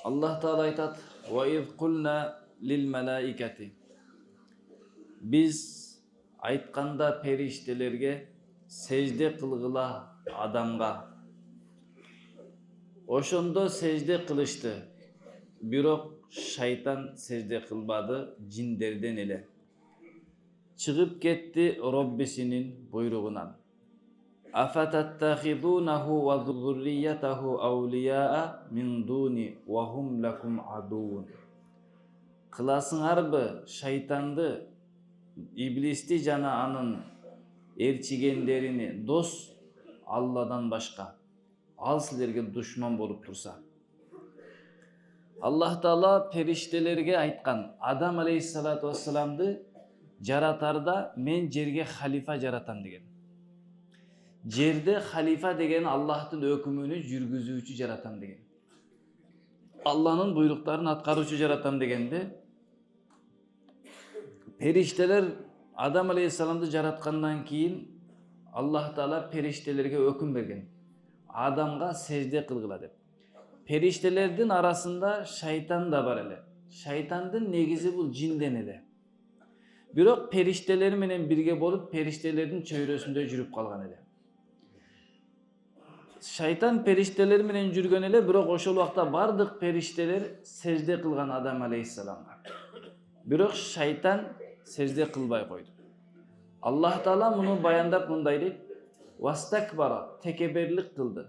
Allah Taala aytat: "Wa iz qulna lil malaikati." Biz aytkanda периштелерге сежде кылгыла адамга. Ошондо сежде кылышты. Бирок шайтан сежде кылбады жиндерден эле. Чыгып кетти Роббисинин буйругунан. Афататтахидунаху ва зурриятаху аулияа мин дуни ва хум лакум адуун. Кыласыңарбы шайтанды, иблисти жана анын элчигендерини дос Алладан башка, ал силерге душман болуп турса. Аллах Таала периштелерге айткан, Адам алейхиссалату вассаламды жаратарда мен жерге халифа жаратам деген. Жерде халифа деген Аллахтын өкүмүнү жүргүзүүчү жаратам деген. Алланын буйруктарын аткаруучу жаратам дегенде, периштелер Адам алейхиссаламды жараткандан кийин Аллах Таала периштелерге өкүм берген. Адамга сежде кылгыла деп. Периштелердин арасында шайтан да бар эле. Шайтандын негизи бул жинден эле. Бирок периштелер менен бирге болуп, периштелердин чөйрөсүндө жүрүп калган эле. Шайтан периштелер менен жүргөн эле, бирок ошол убакта бардык периштелер сежде кылган Адам алейхиссаламга. Бирок шайтан сежде кылбай койду. Аллах Таала муну баяндап мындай дейт: "Вастакбара", текеберлик кылды.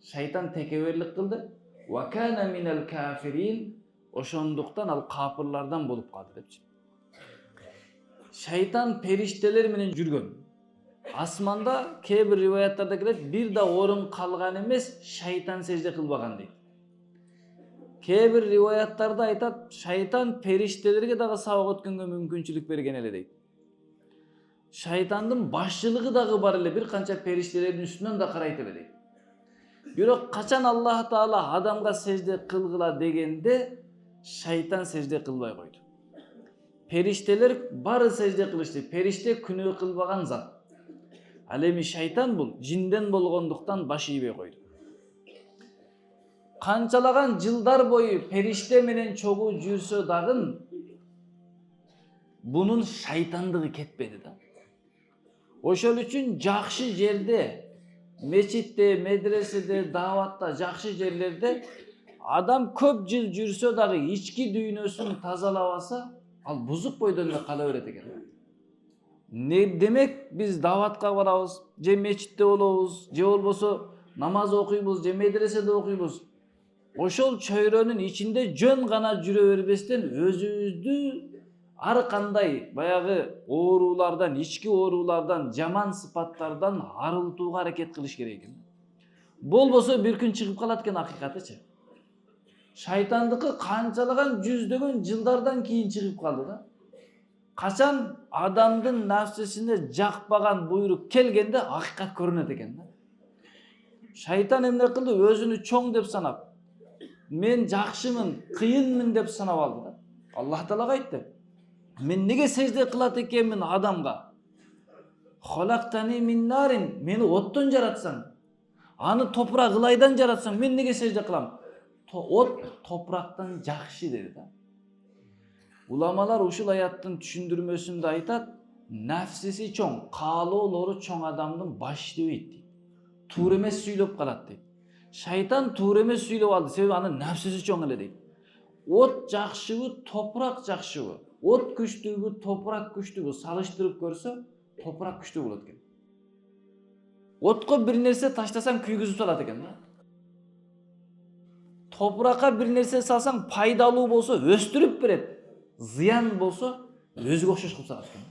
Шайтан текеберлик кылды. "Ва кана минал кафирин", ошондуктан ал капырлардан болуп калды депчи. Шайтан периштелер менен жүргөн. Асманда кээ бир риваяттарда келет, бир да орун калган эмес, шайтан сежде кылбаган дейт. Кээ бир риваяттарда айтат, шайтан периштелерге дагы сабак өткөнгө мүмкүнчүлүк берген эле дейт. Шайтандын башчылыгы дагы бар эле, бир канча периштелердин үстүнөн да карайт эле дейт. Бирок качан Аллах Таала адамга сежде кылгыла дегенде, шайтан сежде кылбай койду. Периштелер бары сежде кылышты. Периште күнөө кылбаган зат. Ал эми шайтан бул жинден болгондуктан баш ийбей койду. Канчалаган жылдар бою периште менен чогуу жүрсө дагы бунун шайтандыгы кетпеди да. Ошол үчүн жакшы жерде, мечитте, медреседе, даватта, жакшы жерлерде адам көп жыл жүрсө дагы ички дүйнөсүн тазалабаса, ал бузук бойдон эле кала берет экен. Не демек биз даватка барабыз, же мечитте болобуз, же болбосо намаз окуйбуз, же медреседе окуйбуз. Ошол чөйрөнүн ичинде жөн гана жүрө бербестен өзүбүздү ар кандай баягы оорулардан, ички оорулардан, жаман сыпаттардан арылтууга аракет кылыш керек экен. Болбосо бир күн чыгып калат экен акыйкатычы. Шайтандыкы канчалаган жүздөгөн жылдардан кийин чыгып калды да. Качан адамдын нафсисине жакпаган буйрук келгенде акыйкат көрүнөт экен да. Шайтан эмне кылды? Өзүнү чоң деп санап, мен жакшымын, кыйынмын деп санап алды да. Аллах Таалага айтты: "Мен неге сежде кылат экенмин адамга? Халактани мин нарин", мени оттон жаратсаң, аны топурак ылайдан жаратсаң, мен неге сежде кылам? От топурактан жакшы деди да. Уламалар ушул аяттын түшүндүрмөсүндө айтат, нафсиси чоң, каалоолору чоң адамдын баш ийбейт дейт. Туура эмес сүйлөп калат дейт. Шайтан туура эмес сүйлөп алды, себеби анын нафсиси чоң эле дейт. От жакшыбы, топурак жакшыбы? От күчтүүбү, топурак күчтүүбү салыштырып көрсө, топурак күчтүү болот экен. Отко бир нерсе таштасаң күйгүзүп салат экен да. Топуракка бир нерсе салсаң пайдалуу болсо өстүрүп берет. Зыян болсо өзүгө окшош кылып салат экен.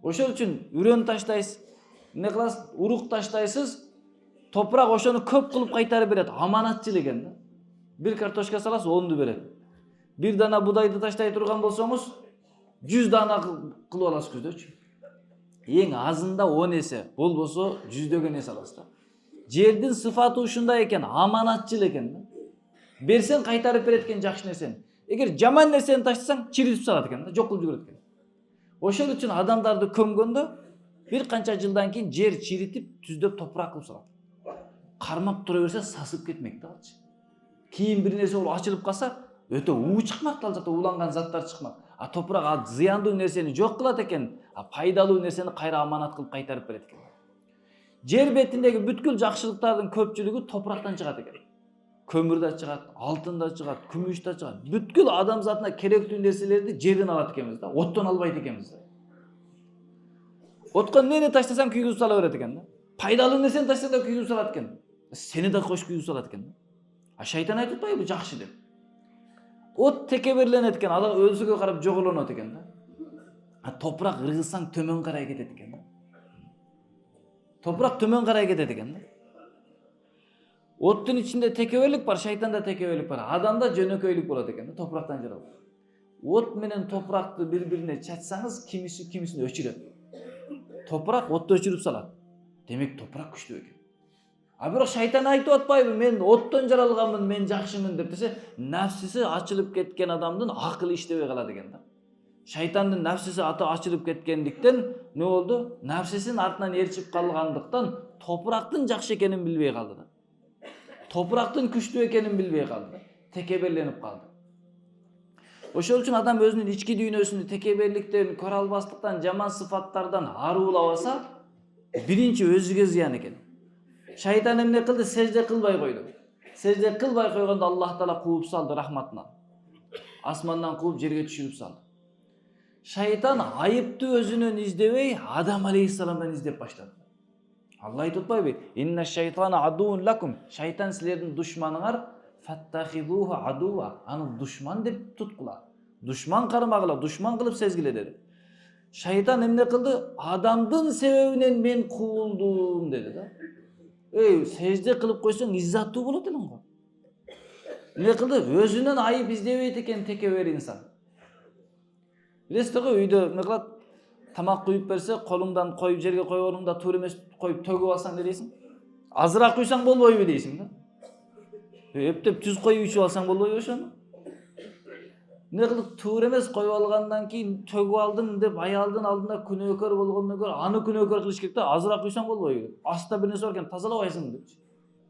Ошол үчүн үрөн таштайсыз, эмне кыласыз? Урук таштайсыз, топурак ошону көп кылып кайтарып берет. Аманатчыл экен да. Бир картошка саласыз, 10ду берет. Бир дана будайды таштай турган болсоңуз, 100 дана кылып аласыз күздөчү. Эң азында 10 эсе, болбосо 100дөгөн эсе аласыз да. Жердин сыфаты ушундай экен, аманатчыл экен да. Берсең кайтарып берет экен жакшы нерсени. Эгер жаман нерсени таштасаң, чиритип салат экен да, жок кылып жиберет экен. Ошол үчүн адамдарды көмгөндө бир канча жылдан кийин жер чиритип, түздөп топурак кылып салат. Кармап тура берсе сасып кетмек да алчы. Кийин бир нерсе болуп ачылып калса, өтө уу чыкмак, ал жакта ууланган заттар чыкмак. А топурак зыяндуу нерсени жок кылат экен, а пайдалуу нерсени кайра аманат кылып кайтарып берет экен. Жер бетиндеги бүткүл жакшылыктардын көпчүлүгү топурактан чыгат экен. Көмүр да чыгат, алтын да чыгат, күмүш да чыгат. Бүткүл адамзатына керектүү нерселерди жерден алат экенбиз да, оттон албайт экенбиз да. Отко эмнени таштасаң күйгүзүп сала берет экен да. Пайдалуу нерсени таштасаң да күйгүзүп салат экен. Сени да кош күйгүзүп салат экен да. А шайтан айтып атпайбы жакшы деп. От текеберленет экен, адам өлсөгө карап жоголонот экен да. А топурак ыргызсаң төмөн карай кетет экен да. Топурак төмөн карай кетет экен да. Оттун ичинде текеберлик бар, шайтанда текеберлик бар. Адамда жөнөкөйлүк болот экен да, топурактан жаралган. От менен топуракты бири-бирине чачсаңыз, кимисин өчүрөт. Топурак отту өчүрүп салат. Демек топурак күчтүү экен. А бирок шайтан айтып атпайбы, мен оттон жаралганмын, мен жакшымын деп десе, нафсиси ачылып кеткен адамдын акылы иштебей калат экен да. Шайтандын нафсиси ачылып кеткендиктен не болду? Нафсисин артынан ээрчип калгандыктан топурактын жакшы экенин билбей калды да. Топурактын күчтүү экенин билбей калды. Текеберленип калды. Ошол үчүн адам өзүнүн ички дүйнөсүн текеберликтен, көрө албастыктан, жаман сыфаттардан аруулабаса, биринчи өзүгө зыян экен. Шайтан эмне кылды? Сежде кылбай койду. Сежде кылбай койгондо Аллах Таала кууп салды рахматынан. Асмандан кууп жерге түшүрүп салды. Шайтан айыптуу өзүнөн издебей, Адам алейхиссаламдан издеп баштады. Алла айтып атпайбы? Инна шайтана адуун лакум. Шайтан силердин душманыңар, фаттахидуху адуа. Аны душман деп туткула. Душман кармагыла, душман кылып сезгиле деди. Шайтан эмне кылды? Адамдын себебинен мен куулдум деди да. Сежде кылып койсоң иззаттуу болот элең го. Эмне кылды? Өзүнөн айып издебейт экен текебер инсан. Билесиз го, үйдө эмне кылат? Тамак куюп берсе, колуңдан коюп жерге койгонуңда туура эмес коюп төгүп алсаң не дейсиң? Азыраак куйсаң болбойбу дейсиң да. Эптеп түз коюп ичип алсаң болбойбу ошону? Эмне кылдык? Туура эмес коюп алгандан кийин төгүп алдым деп аялдын алдында күнөөкөр болгондон көрө аны күнөөкөр кылыш керек да, азыраак куйсаң болбойбу. Астта бир нерсе бар экен, тазалабайсың депчи.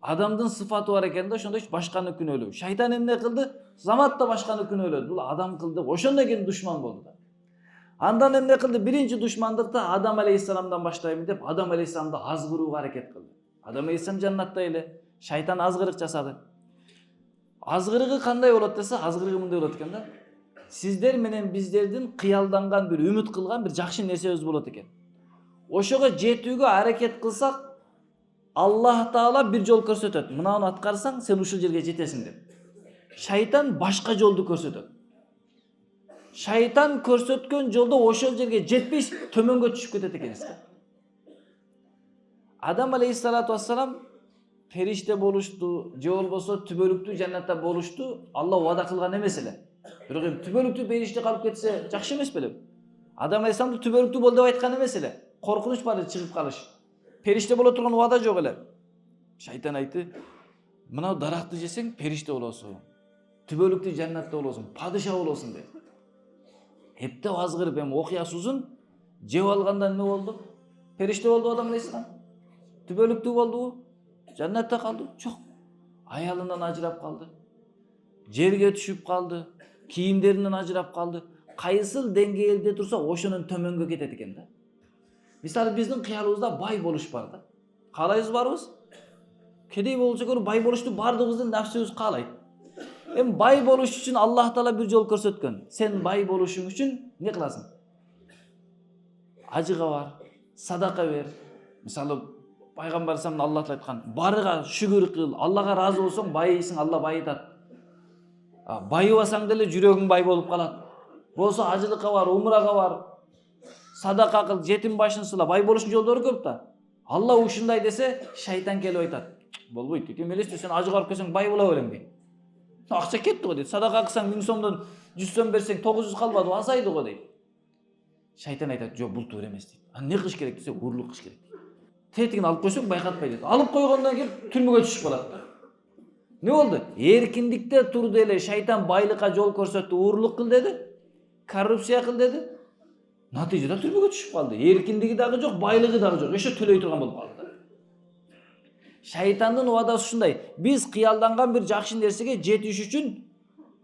Адамдын сыфаты бар экен да, ошондой башканы күнөөлөө. Шайтан эмне кылды? Замат да башканы күнөөлөдү. Бул адам кылды. Ошондон кийин душман болду да. Андан эмне кылды? Биринчи душмандыкты Адам алейхиссаламдан баштайм деп, Адам алейхиссаламды азгырууга аракет кылды. Адам алейхиссалам жаннатта эле, шайтан азгырык жасады. Азгырыгы кандай болот десе, азгырыгы мындай болот экен да. Сиздер менен биздердин кыялданган бир үмүт кылган бир жакшы нерсебиз болот экен. Ошого жетүүгө аракет кылсак, Аллах Таала бир жол көрсөтөт. Мынаны аткарсаң, сен ушул жерге жетесиң деп. Шайтан башка жолду көрсөтөт. Шайтан көрсөткөн жолдо ошол жерге жетпей төмөнгө түшүп кетет экенсиз. Адам алейхиссалату вассалам периште болушту, же болбосо түбөлүктүү жаннатта болушту, Алла вада кылган эмес эле. Бирок эми түбөлүктүү периште калып кетсе жакшы эмес беле? Адам алейхиссаламды түбөлүктүү бол деп айткан эмес эле. Коркунуч бар чыгып калыш. Периште боло турган вада жок эле. Шайтан айтты: "Мына даракты жесең периште болосуң. Түбөлүктүү жаннатта болосуң, падыша болосуң" деп. Эптеп азгырып эми окуясызын жеп алгандан эмне болду? Периште болду Адам алейхиссалам. Түбөлүктүү болдубу? Жаннатта калды? Жок. Аялынан ажырап калды. Жерге түшүп калды. Кийимдеринен ажырап калды. Кайсыл деңгээлде турса, ошонун төмөнгө кетет экен да. Мисалы биздин кыялыбызда бай болуш бар да. Каалайбыз барбыз? Кедей болсо көрүп бай болушту бардыгыбыздын нафсыбыз каалайт. Эми бай болуш үчүн Аллах Таала бир жол көрсөткөн. Сен бай болушуң үчүн не кыласың? Ажыга бар, садака бер. Мисалы Пайгамбар саллаллаху алейхи Аллах айткан: "Барыга шүгүр кыл, Аллага разы болсоң байыйсың, Алла байытат." Байыбасаң деле жүрөгүң бай болуп калат. Болсо ажылыкка бар, умрага бар. Садака кыл, жетим башын сыла, бай болуштун жолдору көп да. Алла ушундай десе, шайтан келип айтат: "Болбойт дейт. Эмелести сен ажыга барып келсең бай боло берең дейт. Акча кетти го дейт. Садака кылсаң 1000 сомдон 100 сом берсең 900 калбады, азайды го дейт." Шайтан айтат: "Жок, бул туура эмес" дейт. "А эмне кылыш керек десе, урлук кылыш керек." Тетигин алып койсоң байкатпай дейт. Алып койгондон кийин түрмөгө түшүп калат. Не болду? Эркиндикте турду эле, шайтан байлыкка жол көрсөттү, урлук кыл деди, коррупция кыл деди. Натыйжада түрмөгө түшүп калды. Эркиндиги дагы жок, байлыгы дагы жок. Ошо төлөй турган болуп калды. Шайтандын убадасы ушундай. Биз кыялданган бир жакшы нерсеге жетиш үчүн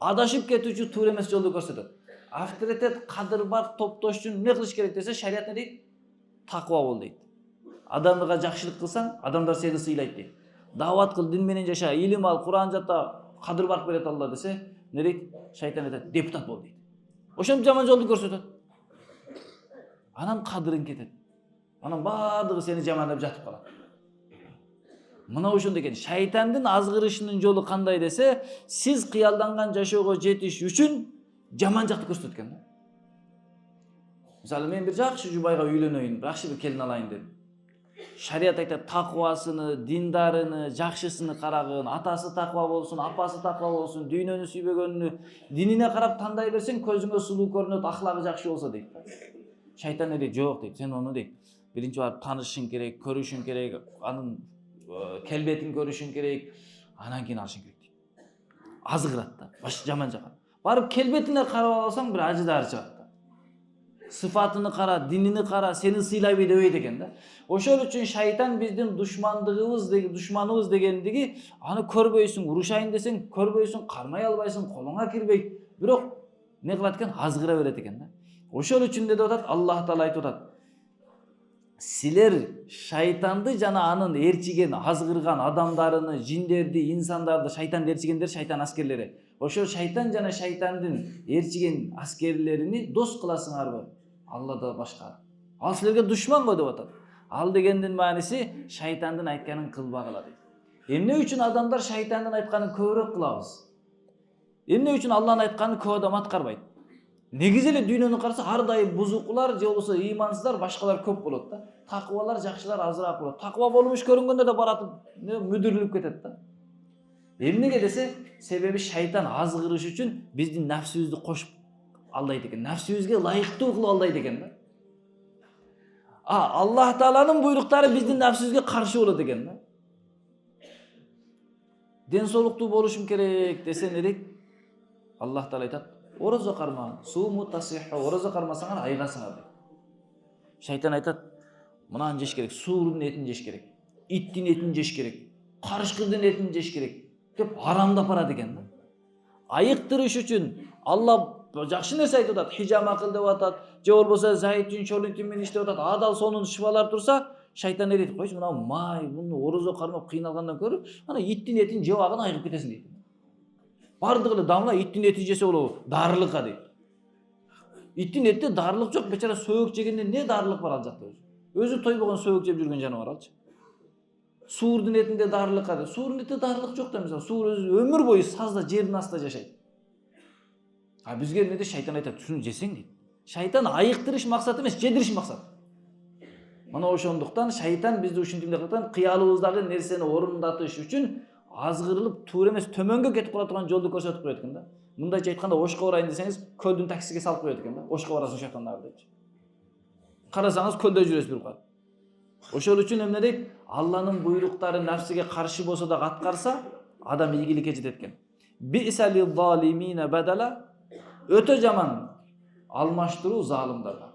адашып кетүүчү туура эмес жолду көрсөтөт. Авторитет, кадыр-барк топтош үчүн эмне кылыш керек десе, шарият не дейт? Таква бол дейт. Адамдарга жакшылык кылсаң, адамдар сени сыйлайт дейт. Дават кыл, дин менен жаша, илим ал, Куран жата, кадыр-барк берет Алла десе, не дейт? Шайтан айтат, депутат бол дейт. Ошентип жаман жолду көрсөтөт. Анан кадырың кетет. Анан баардыгы сени жамандап жатып калат. Мына ошондой экен. Шайтандын азгырышынын жолу кандай десе, сиз кыялданган жашоого жетиш үчүн жаман жакты көрсөткөн. Мисалы мен бир жакшы жубайга үйлөнөйүн, жакшы бир келин алайын дедим. Шарият айтат, таквасыны, диндарыны, жакшысыны карагын, атасы таква болсун, апасы таква болсун, дүйнөнү сүйбөгөнүнү, динине карап тандай берсең, көзүңө сулуу көрүнөт, ахлагы жакшы болсо дейт. Шайтан не дейт? Жок дейт. Сен ону дейт. Биринчи барып таанышышың керек, көрүшүң керек, анын келбетин көрүшүң керек, анан кийин алышың керек дейт. Азгырат да, баш жаман жака. Барып келбетине карап алсаң бир ажыдары чыгат да. Сыфатыны кара, динини кара, сени сыйлайбы дебейт экен да. Ошол үчүн шайтан биздин душманыбыз дегендиги, аны көрбөйсүң, урушайын десең көрбөйсүң, кармай албайсың, колуңа кирбейт. Бирок не кылат экен? Азгыра берет экен да. Ошол үчүн деп атат, Аллах Таала айтып атат. Силер шайтанды жана анын ээрчиген, азгырган адамдарыны, жиндерди, инсандарды, шайтан ээрчигендер шайтан аскерлери. Ошол шайтан жана шайтандын ээрчиген аскерлерини дос кыласыңарбы? Алладан башка. Ал силерге душман го деп атат. Ал дегендин мааниси шайтандын айтканын кылбагыла дейт. Эмне үчүн адамдар шайтандын айтканын көбүрөөк кылабыз? Эмне үчүн Алланын айтканын көп адам аткарбайт? Негизи эле дүйнөнү караса ар дайым бузукулар же болбосо ыймансыздар, башкалар көп болот да. Таквалар, жакшылар азыраак болот. Таква болмуш көрүнгөндө да баратып мүдүрүлүп кетет да. Эмнеге десе, себеби шайтан азгырыш үчүн биздин нафсибизди кошуп алдайт экен. Нафсибизге ылайыктуу кылып алдайт экен да. Аллах Тааланын буйруктары биздин нафсибизге каршы болот экен да. Ден соолуктуу болушум керек десе не дейт? Аллах Таала айтат: "Орозо карма, суму тасиху, орозо кармасаңар айгасыңар" дейт. Шайтан айтат: "Мынаны жеш керек, суурдун этин жеш керек, иттин этин жеш керек, карышкырдын этин жеш керек" деп арамдап барат экен да. Айыктырыш үчүн Алла жакшы нерсе айтып атат, хижама кыл деп атат, же болбосо зайтун чолунтун менен иштеп атат, адал сонун шыбалар турса, шайтан не дейт? Койчу, мына май, муну орозо кармап кыйналгандан көрү, ана иттин этин жебагын айгып кетесиң дейт. Бардыгы эле дамла иттин эти жесе болобу? Дарылыкка дейт. Иттин этте дарылык жок, бечара сөөк жегенден не дарылык бар ал жакта өзү? Өзү тойбогон сөөк жеп жүргөн жаныбар алчы. Суурдун этинде дарылыкка дейт. Суурдун этте дарылык жок да, мисалы, суур өзү өмүр бою сазда, жердин астында жашайт. Бизге эмне дейт? Шайтан айтат, шуну жесең дейт. Шайтан айыктырыш максат эмес, жедириш максат. Мына ошондуктан шайтан бизди ушинтип кылган, кыялыбыздагы нерсени орундатыш үчүн азгырылып, туура эмес төмөнгө кетип кала турган жолду көрсөтүп коет экен да. Мындайча айтканда, Ошко барайын десеңиз, көлдүн таксиге салып коет экен да. Ошко барасың шайтандар депчи. Карасаңыз көлдө жүрөсүз бир кат. Ошол үчүн эмне дейт? Алланын буйруктары нафсиге каршы болсо да аткарса, адам ийгиликке жетет экен. Бисали залимина бадала, өтө жаман алмаштыруу залымдарга.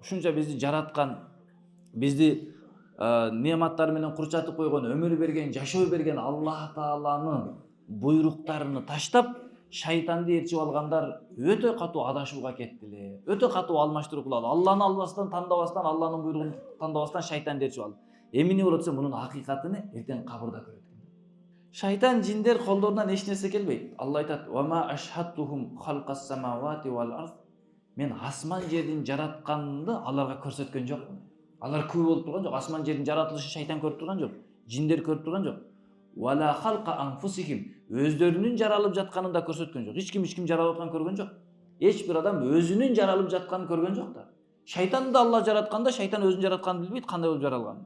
Ушунча бизди жараткан, бизди нематтар менен курчатып койгон, өмүр берген, жашоо берген Аллах Тааланын буйруктарыны таштап, шайтанды ээрчип алгандар өтө катуу адашууга кеттилер. Өтө катуу алмаштыруу кылалы. Алланы албастан, тандабастан, Алланын буйругун тандабастан шайтанды ээрчип алды. Эмне болот десе, мунун акыйкатыны эртең кабырда көрөт. Шайтан, жиндер колдорунан эч нерсе келбейт. Алла айтат: "Ва ма ашхаттухум халқас самавати вал ард". Мен асман жердин жаратканды аларга көрсөткөн жокмун. Алар күбө болуп турган жок. Асман жердин жаратылышын шайтан көрүп турган жок. Жиндер көрүп турган жок. Вала халqa анфусихим. Өздөрүнүн жаралып жатканын да көрсөткөн жок. Эч ким жаралып атканын көргөн жок. Эч бир адам өзүнүн жаралып жатканын көргөн жок да. Шайтанды да Алла жаратканда, шайтан өзүнүн жаратканын билбейт, кандай болуп жаралганын.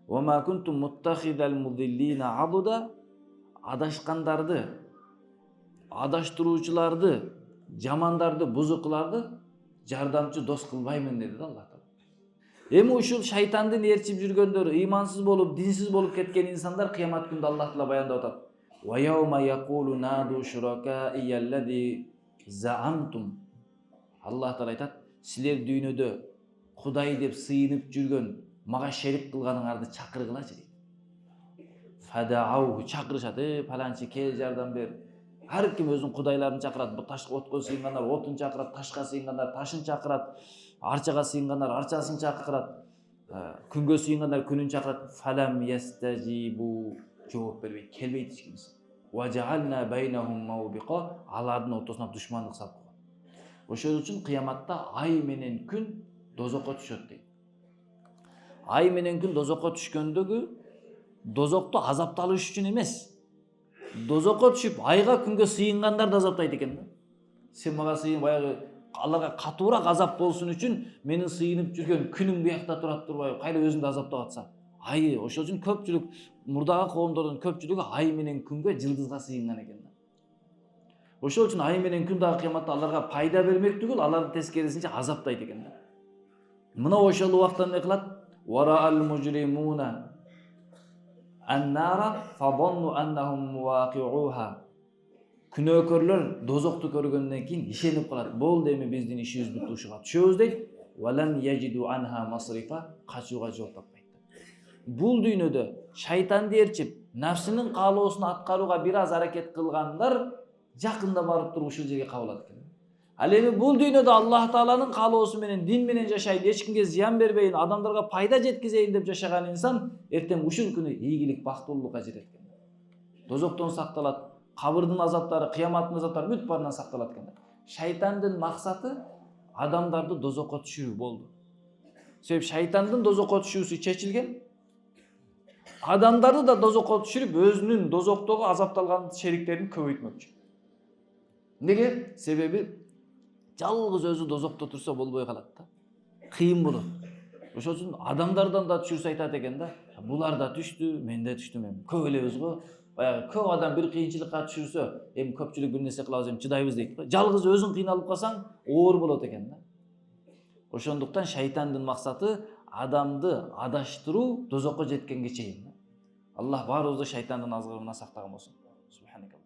Ва ма кунтум муттахидал мудиллина абуда. Адашкандарды, адаштыруучуларды, жамандарды, бузукуларды жардамчы дос кылбаймын деди да Алла Таала. Эми ушул шайтандын ээрчип жүргөндөр, ыймансыз болуп, динсиз болуп кеткен инсандар кыямат күндө Аллах Таала баяндап атат. Ва яума якулу наду шурака ияллади заамтум. Аллах Таала айтат: "Силер дүйнөдө Кудай деп сыйынып жүргөн, мага шерик кылганыңарды чакыргылачы" дейт. Fada'uhu chaqirishadi, palanchi kel yordam ber. Har kim o'zining qudaylарын chaqiradi. Bu tashqa o'tga singganlar o'tin chaqiradi, tashqa singganlar tashin chaqiradi, archaga singganlar archasini chaqiradi. Kunga singganlar kunin chaqiradi. Falam yastajibu javob bermeydi, kelmeydi hech kimisi. Va ja'alna baynahum mawbiqa, alarning o'rtasına dushmanlik solib qo'yadi. O'shaning uchun qiyomatda ay menen kun dozoqqa tushadi deydi. Ay menen kun dozoqqa tushgandagi dozokta azaptалыш uchun emas. Dozokqa tushib ayga kunga sıyınganlar da azaptaydı eкен. Sen maga sıyın баягы Аллага катуураак азап болсун үчүн менин сыйынып жүргөн күнүм буякта турат турбайбы, кайра өзүндү азаптап атса. Ай, ошол үчүн көпчүлүк мурдагы коомдордун көпчүлүгү ай менен күнгө, жылдызга сыйынган экен. Ошол үчүн ай менен күн дагы кыяматта аларга пайда бермек түгүл, аларды тескерисинче азаптайт экен. Мына ошол убакта эмне кылат? Варa'al mujrimuna an-nara fadhannu annahum muwaqi'uha. Күнөөкөрлөр дозокту көргөндөн кийин ишенип калат. Болду, эми биздин ишибиз бүттү, ушуга түшөбүз дейт. Валан яжиду анха масрифа, качууга жол таппайт. Бул дүйнөдө шайтанды ээрчип, нафсинин каалоосун аткарууга бир аз аракет кылгандар жакында барып туруп ушул жерге кабылат экен. Ал эми бул дүйнөдө Аллах Тааланын каалоосу менен, дин менен жашайт, эч кимге зыян бербейин, адамдарга пайда жеткизейин деп жашаган инсан эртең ушул күнү ийгилик, бактылуулукка жетет экен. Дозоктон сакталат. Кабырдын азаптары, кыяматтын азаптары бүт барынан сакталат экен. Шайтандын максаты адамдарды дозокко түшүрүү болду. Себеп шайтандын дозокко түшүүсү чечилген. Адамдарды да дозокко түшүрүп, өзүнүн дозоктогу азапталган шериктерин көбөйтмөкчү. Неге? Себеби жалгыз өзү дозокто турса болбой калат да. Кыйын болот. Ошол үчүн адамдардан да түшүрсө айтат экен да. Булар да түштү, мен да түштүм эми. Көп элебиз го. Баягы көп адам бир кыйынчылыкка түшүрсө, эми көпчүлүк бир нерсе кылабыз, эми чыдайбыз дейт. Жалгыз өзүң кыйналып калсаң, оор болот экен да. Ошондуктан шайтандын максаты адамды адаштыруу, дозокко жеткенге чейин. Аллах баарыбызды шайтандын азгырынан сактаган болсун. Субханакаллах.